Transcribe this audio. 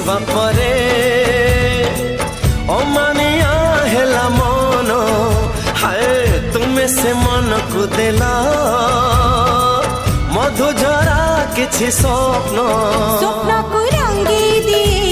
ଆସିବା ପରେ ଅମାନିଆ ହେଲା ମନ ହାୟ ତୁମେ ସେ ମନକୁ ଦେଲ ମଧୁଝରା କିଛି ସ୍ୱପ୍ନ ସ୍ୱପ୍ନକୁ ରଙ୍ଗେଇ ଦିଏ